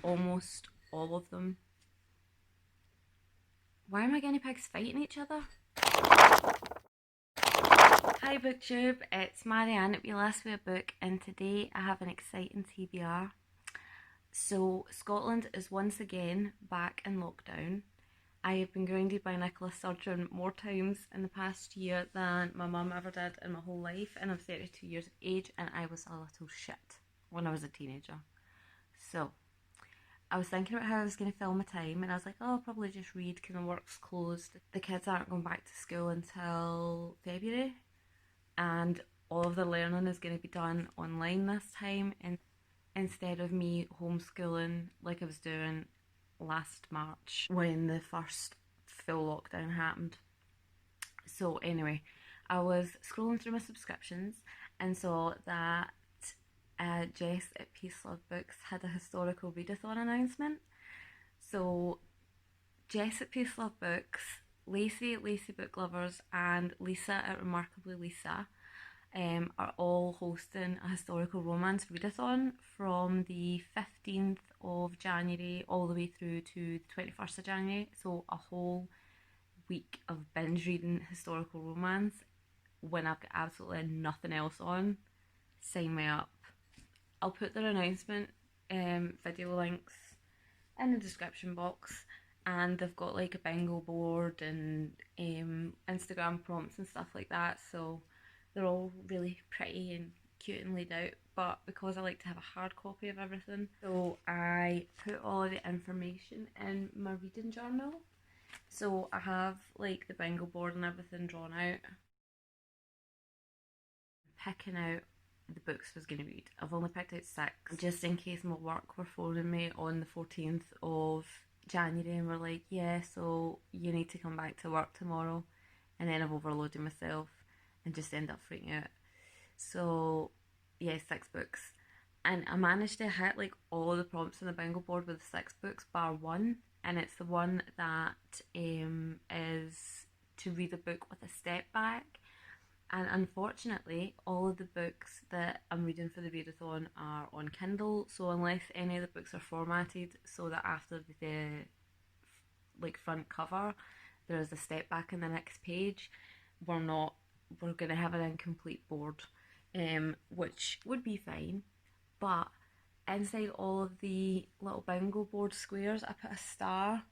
almost all of them. Why are my guinea pigs fighting each other? Hi booktube, it's Marianne at We Last Read a Book, and today I have an exciting TBR. So Scotland is once again back in lockdown. I have been grounded by Nicola Sturgeon more times in the past year than my mum ever did in my whole life, and I'm 32 years of age and I was a little shit when I was a teenager. So I was thinking about how I was going to fill my time, and I was like, oh, I'll probably just read because my work's closed. The kids aren't going back to school until February, and all of the learning is going to be done online this time, and instead of me homeschooling like I was doing last March when the first full lockdown happened. So anyway, I was scrolling through my subscriptions and saw that Jess at Peace Love Books had a historical readathon announcement. So Jess at Peace Love Books, Lacey at Lacey Book Lovers, and Lisa at Remarkably Lisa are all hosting a historical romance readathon from the 15th of January all the way through to the 21st of January. So a whole week of binge reading historical romance when I've got absolutely nothing else on. Sign me up. I'll put their announcement video links in the description box, and they've got like a bingo board and Instagram prompts and stuff like that, so they're all really pretty and cute and laid out. But because I like to have a hard copy of everything, so I put all of the information in my reading journal. So I have like the bingo board and everything drawn out, picking out the books I was going to read. I've only picked out 6 just in case my work were phoning me on the 14th of January and were like, yeah, so you need to come back to work tomorrow, and then I've overloaded myself and just end up freaking out. So yeah, 6 books, and I managed to hit like all the prompts on the bingo board with the 6 books bar one, and it's the one that is to read a book with a step back. And unfortunately, all of the books that I'm reading for the readathon are on Kindle. So unless any of the books are formatted so that after the like front cover there is a step back in the next page, we're gonna have an incomplete board, which would be fine. But inside all of the little bingo board squares, I put a star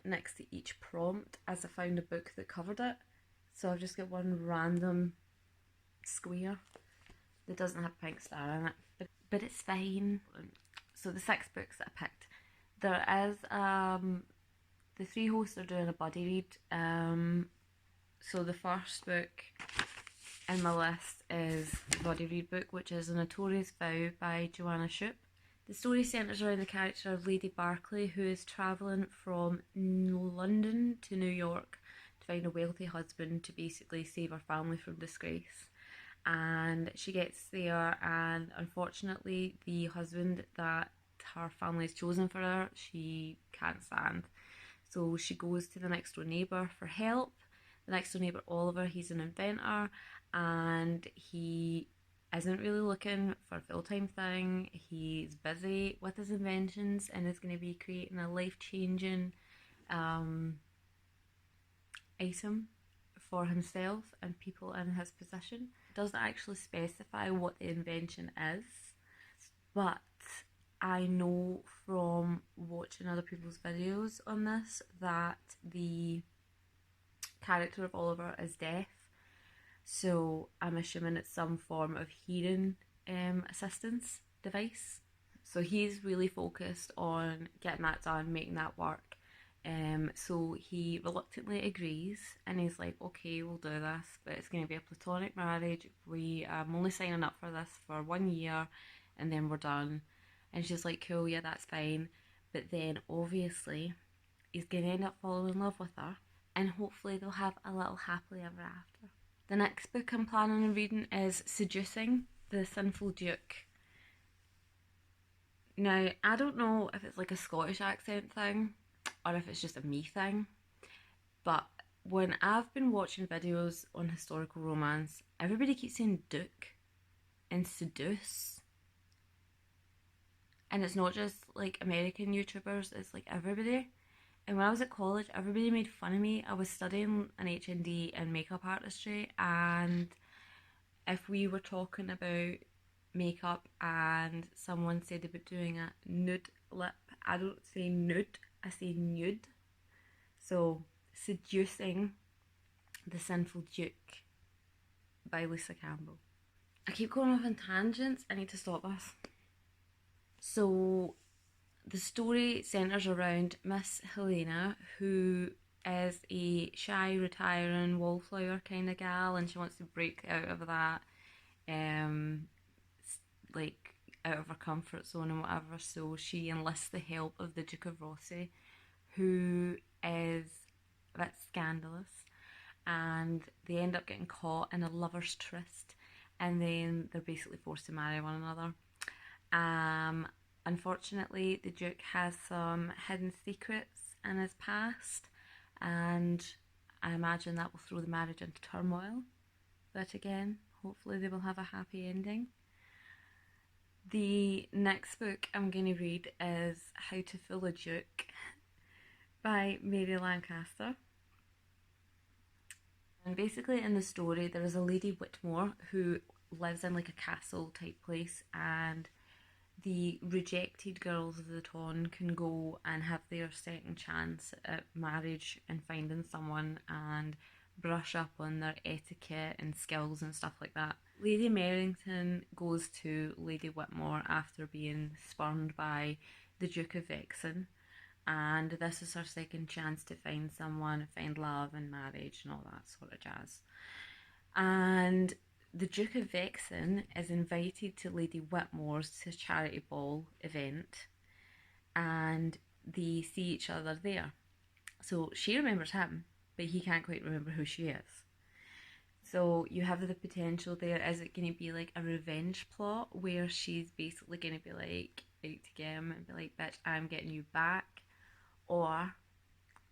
next to each prompt as I found a book that covered it. So I've just got one random square that doesn't have a pink star in it, but it's fine. So the 6 books that I picked, there is the 3 hosts are doing a buddy read. So the first book in my list is the buddy read book, which is A Notorious Vow by Joanna Shupe. The story centres around the character of Lady Barclay, who is travelling from London to New York to find a wealthy husband to basically save her family from disgrace. And she gets there, and unfortunately the husband that her family has chosen for her, she can't stand. So she goes to the next door neighbour for help. The next door neighbour, Oliver, he's an inventor, and he isn't really looking for a full-time thing. He's busy with his inventions and is going to be creating a life-changing item for himself and people in his position. It doesn't actually specify what the invention is, but I know from watching other people's videos on this that the character of Oliver is deaf, so I'm assuming it's some form of hearing assistance device. So he's really focused on getting that done, making that work. So he reluctantly agrees, and he's like, okay, we'll do this, but it's going to be a platonic marriage. I'm only signing up for this for 1 year, and then we're done. And she's like, cool, yeah, that's fine. But then obviously he's going to end up falling in love with her, and hopefully they'll have a little happily ever after. The next book I'm planning on reading is Seducing, The Sinful Duke. Now, I don't know if it's like a Scottish accent thing or if it's just a me thing, but when I've been watching videos on historical romance, everybody keeps saying Duke and Seduce. And it's not just like American YouTubers, it's like everybody. And when I was at college, everybody made fun of me. I was studying an HND in makeup artistry, and if we were talking about makeup and someone said about doing a nude lip, I don't say nude, I say nude. So, Seducing the Sinful Duke by Lisa Campbell. I keep going off on tangents, I need to stop this. So, the story centres around Miss Helena, who is a shy, retiring wallflower kind of gal, and she wants to break out of that, um, like out of her comfort zone and whatever. So she enlists the help of the Duke of Rossi, who is a bit scandalous, and they end up getting caught in a lover's tryst, and then they're basically forced to marry one another. Um, Unfortunately, the Duke has some hidden secrets in his past, and I imagine that will throw the marriage into turmoil. But again, hopefully, they will have a happy ending. The next book I'm going to read is How to Fool a Duke by Mary Lancaster. And basically, in the story, there is a Lady Whitmore who lives in like a castle type place, and the rejected girls of the town can go and have their second chance at marriage and finding someone and brush up on their etiquette and skills and stuff like that. Lady Merrington goes to Lady Whitmore after being spurned by the Duke of Vexen, and this is her second chance to find someone, find love and marriage and all that sort of jazz. And the Duke of Vexen is invited to Lady Whitmore's charity ball event, and they see each other there. So she remembers him, but he can't quite remember who she is. So you have the potential there. Is it going to be like a revenge plot where she's basically going to be like out to get him and be like, bitch, I'm getting you back? Or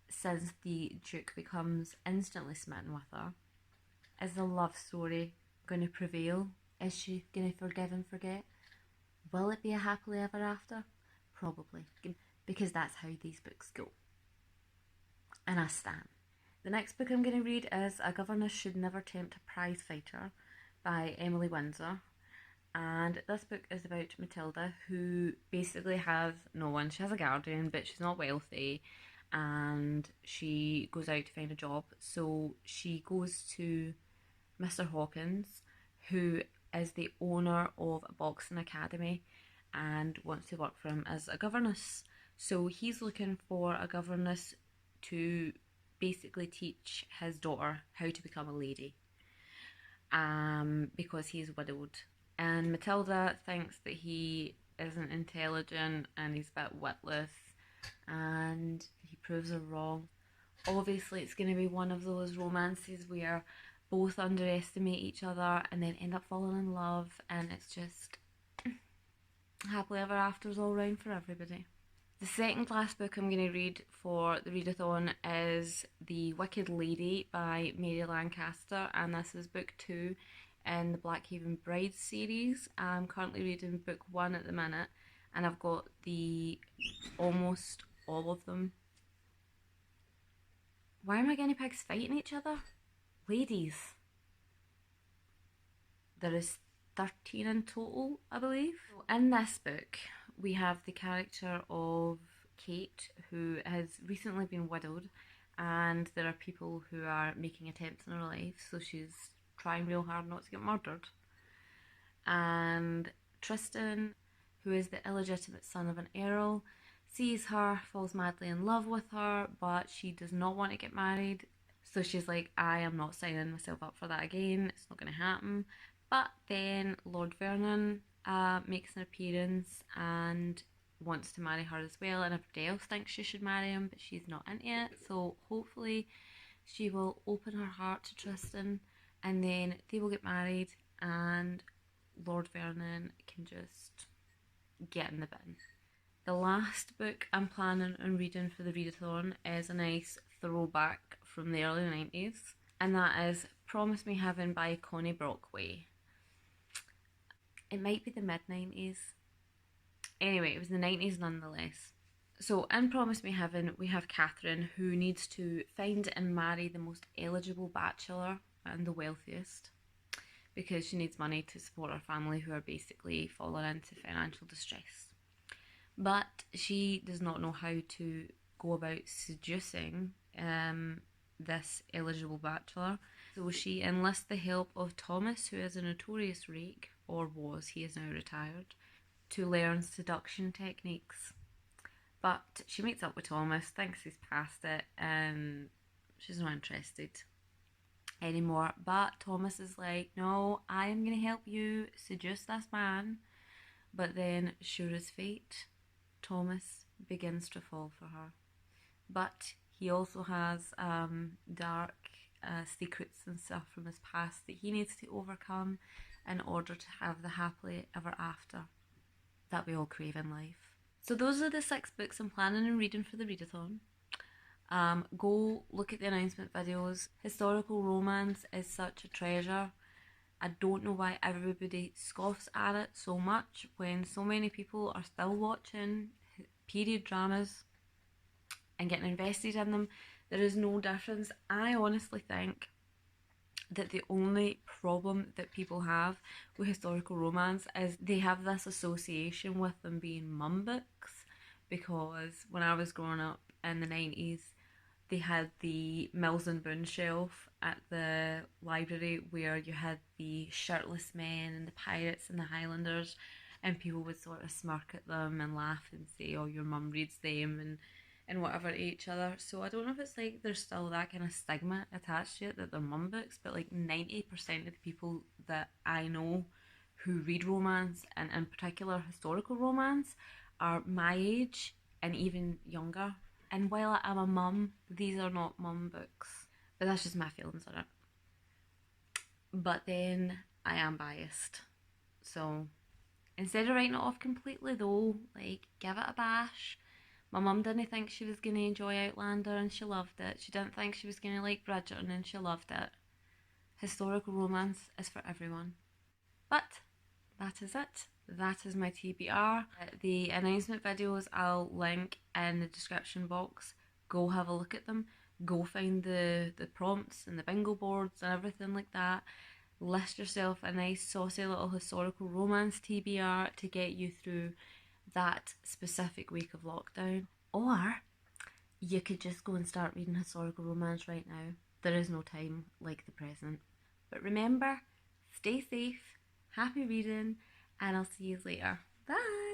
since the Duke becomes instantly smitten with her, is the love story going to prevail? Is she going to forgive and forget? Will it be a happily ever after? Probably, because that's how these books go. And I stand. The next book I'm going to read is A Governess Should Never Tempt a Prize Fighter by Emily Windsor. And this book is about Matilda, who basically has no one. She has a guardian, but she's not wealthy, and she goes out to find a job. So she goes to Mr. Hawkins, who is the owner of a boxing academy and wants to work for him as a governess. So he's looking for a governess to basically teach his daughter how to become a lady, because he's widowed. And Matilda thinks that he isn't intelligent and he's a bit witless, and he proves her wrong. Obviously, it's going to be one of those romances where both underestimate each other and then end up falling in love, and it's just happily ever afters all round for everybody. The second last book I'm going to read for the readathon is The Wicked Lady by Mary Lancaster, and this is book 2 in the Blackhaven Brides series. I'm currently reading book 1 at the minute, and I've got the almost all of them. Why are my guinea pigs fighting each other? Ladies. There is 13 in total, I believe. In this book, we have the character of Kate, who has recently been widowed, and there are people who are making attempts on her life, so she's trying real hard not to get murdered. And Tristan, who is the illegitimate son of an earl, sees her, falls madly in love with her, but she does not want to get married. So she's like, I am not signing myself up for that again, it's not going to happen. But then Lord Vernon makes an appearance and wants to marry her as well, and everybody else thinks she should marry him, but she's not into it. So hopefully she will open her heart to Tristan, and then they will get married, and Lord Vernon can just get in the bin. The last book I'm planning on reading for the readathon is a nice throwback from the early 90s, and that is Promise Me Heaven by Connie Brockway. It might be the mid-90s. Anyway, it was the 90s nonetheless. So in Promise Me Heaven, we have Catherine who needs to find and marry the most eligible bachelor and the wealthiest because she needs money to support her family who are basically falling into financial distress. But she does not know how to go about seducing this eligible bachelor. So she enlists the help of Thomas, who is a notorious rake, or was, he is now retired, to learn seduction techniques. But she meets up with Thomas, thinks he's past it, and she's not interested anymore. But Thomas is like, no, I am going to help you seduce this man. But then, sure as fate, Thomas begins to fall for her. But he also has dark secrets and stuff from his past that he needs to overcome in order to have the happily ever after that we all crave in life. So those are the 6 books I'm planning on reading for the readathon. Go look at the announcement videos. Historical romance is such a treasure. I don't know why everybody scoffs at it so much when so many people are still watching period dramas and getting invested in them. There is no difference. I honestly think that the only problem that people have with historical romance is they have this association with them being mum books, because when I was growing up in the 90s, they had the Mills and Boon shelf at the library where you had the shirtless men and the pirates and the Highlanders, and people would sort of smirk at them and laugh and say, oh, your mum reads them, and whatever to each other. So I don't know if it's like there's still that kind of stigma attached to it that they're mum books, but like 90% of the people that I know who read romance, and in particular historical romance, are my age and even younger. And while I'm a mum, these are not mum books. But that's just my feelings on it. But then I am biased. So instead of writing it off completely though, like give it a bash. My mum didn't think she was going to enjoy Outlander and she loved it. She didn't think she was going to like Bridgerton and she loved it. Historical romance is for everyone. But that is it. That is my TBR. The announcement videos I'll link in the description box. Go have a look at them. Go find the prompts and the bingo boards and everything like that. List yourself a nice saucy little historical romance TBR to get you through that specific week of lockdown. Or you could just go and start reading historical romance right now. There is no time like the present. But remember, stay safe, happy reading, and I'll see you later. Bye!